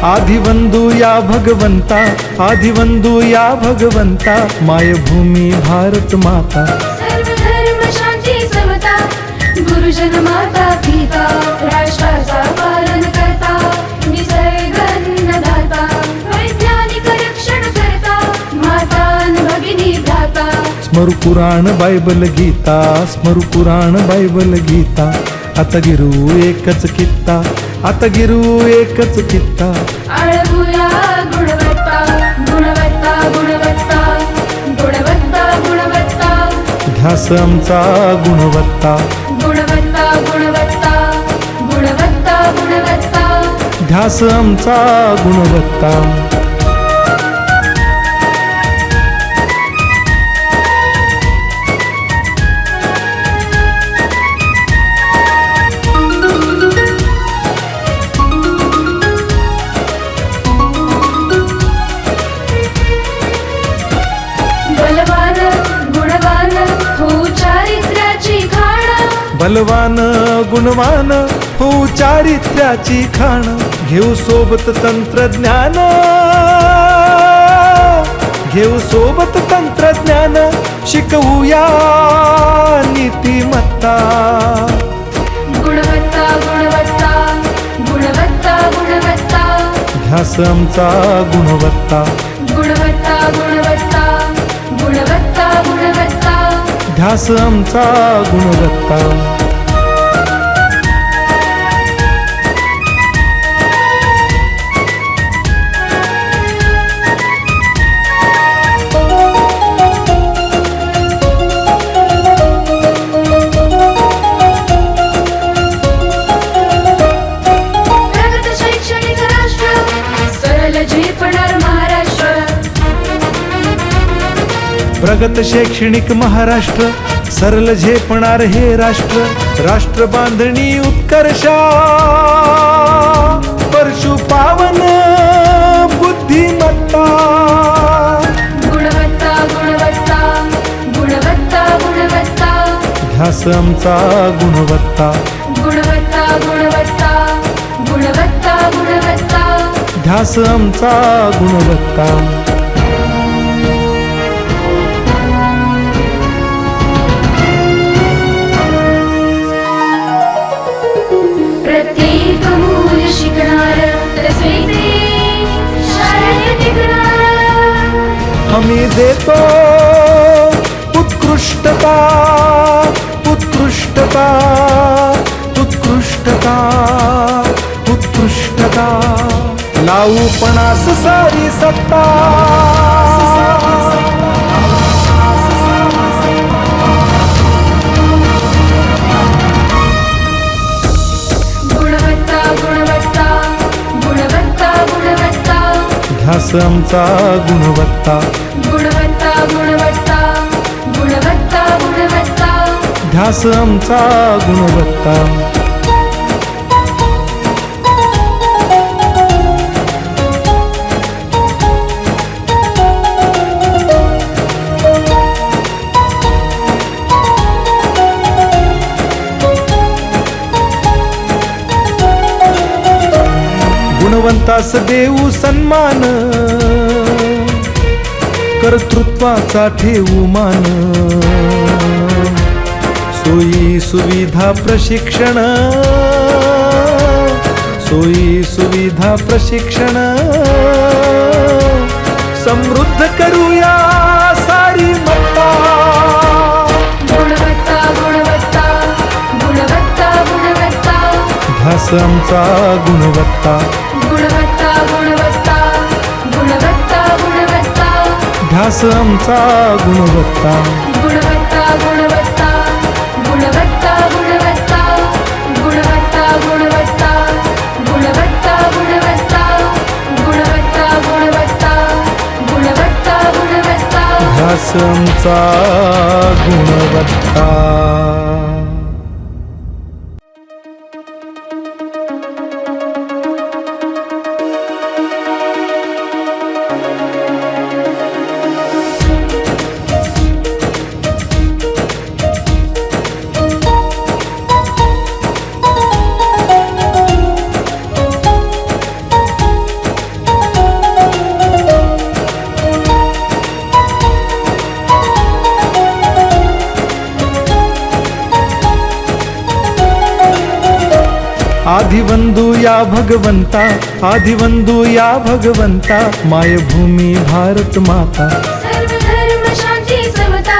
आदिवंदू या भगवंता, आदिवंदू या भगवंता, मायभूमी भारत माता, सर्व धर्म शांती समता, गुरुजन माता पिता, राष्ट्राचा पालन करता, निसर्ग अन्नदाता, वैज्ञानिक रक्षण करता, माता अन भगिनी भ्राता. स्मरू पुराण बायबल गीता, स्मरू पुराण बायबल गीता, आता गिरू एकच कित्ता, आता गिरू एकच कित्ता. आळवूया गुणवत्ता, गुणवत्ता, गुणवत्ता, गुणवत्ता, गुणवत्ता, ध्यास आमचा गुणवत्ता, गुणवत्ता, गुणवत्ता, गुणवत्ता, गुणवत्ता. ध्यास आमचा गुणवत्ता. बलवान गुणवान हो चारित्र्याची खाण, बलवान गुणवान हो चारित्र्याची खाण, घेऊ सोबत तंत्रज्ञान, घेऊ सोबत तंत्रज्ञान, शिकवूया नीतिमत्ता. गुणवत्ता, गुणवत्ता, गुणवत्ता, गुणवत्ता, ध्यास आमचा गुणवत्ता, गुणवत्ता, गुणवत्ता, गुणवत्ता, गुणवत्ता. ध्यास आमचा गुणवत्ता. प्रगत शैक्षणिक राष्ट्र, सरळ झेपणार महाराष्ट्र. प्रगत शैक्षणिक महाराष्ट्र, सरल झेपणार हे राष्ट्र, राष्ट्र बांधणी उत्कर्षा, परशु पावन बुद्धिमत्ता. गुणवत्ता, गुणवत्ता, गुणवत्ता, गुणवत्ता, ध्यास आमचा गुणवत्ता, गुणवत्ता, गुणवत्ता, गुणवत्ता, गुणवत्ता. ध्यास आमचा गुणवत्ता. प्रत्येक मूल शिकणार, तसे ते शाळेत टिकणार. हमी देतो उत्कृष्टता, उत्कृष्टता, उत्कृष्टता, उत्कृष्टता, लावू पणास सारी सत्ता. गुणवत्ता, गुणवत्ता, गुणवत्ता, गुणवत्ता, ध्यास आमचा गुणवत्ता, गुणवत्ता, गुणवत्ता, गुणवत्ता, गुणवत्ता. ध्यास आमचा गुणवत्ता. गुणवंतास देऊ सन्मान, कर्तृत्वाचा ठेवू मान, सोयी सुविधा प्रशिक्षण, सोयी सुविधा प्रशिक्षण, समृद्ध करूया सारी मत्ता. गुणवत्ता गुणवत्ता गुणवत्ता गुणवत्ता ध्यास आमचा गुणवत्ता, गुणवत्ता गुणवत्ता गुणवत्ता गुणवत्ता ध्यास आमचा गुणवत्ता. गुणवत्ता गुणवत्ता गुणवत्ता गुणवत्ता गुणवत्ता गुणवत्ता गुणवत्ता गुणवत्ता गुणवत्ता गुणवत्ता गुणवत्ता गुणवत्ता ध्यास आमचा गुणवत्ता. आदिवंदू या भगवंता, आदिवंदू या भगवंता, मायभूमी भारत माता. सर्व धर्म शांती समता,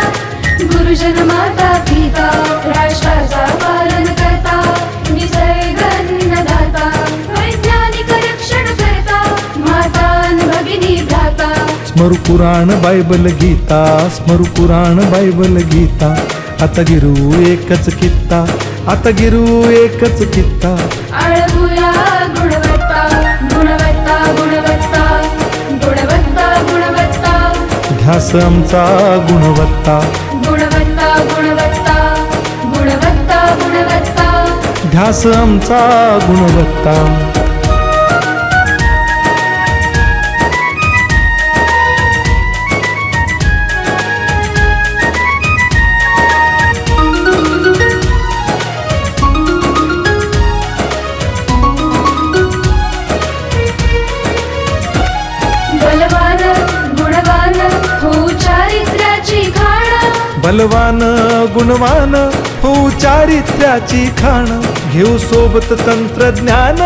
गुरुजन माता पिता, राष्ट्राचा पालन करता, निसर्ग अन्नदाता, वैज्ञानिक रक्षण करता, माता अन भगिनी भ्राता. स्मरू पुराण बायबल गीता, स्मरू पुराण बायबल गीता. आता गिरू एकच कित्ता, आता गिरू एकच कित्ता. आळवूया गुणवत्ता गुणवत्ता गुणवत्ता गुणवत्ता गुणवत्ता ध्यास आमचा गुणवत्ता, गुणवत्ता गुणवत्ता गुणवत्ता गुणवत्ता ध्यास आमचा गुणवत्ता. बलवान गुणवान हो चारित्र्याची खाण, बलवान गुणवान हो चारित्र्याची खाण. घेऊ सोबत तंत्रज्ञान,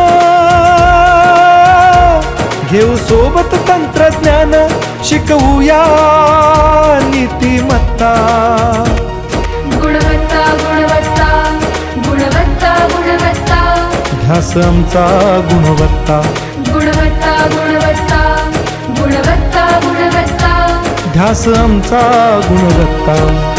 घेऊ सोबत तंत्रज्ञान, शिकवूया नीतिमत्ता. गुणवत्ता गुणवत्ता गुणवत्ता गुणवत्ता ध्यास आमचा गुणवत्ता, गुणवत्ता गुणवत्ता गुणवत्ता गुणवत्ता ध्यास आमचा गुणवत्ता.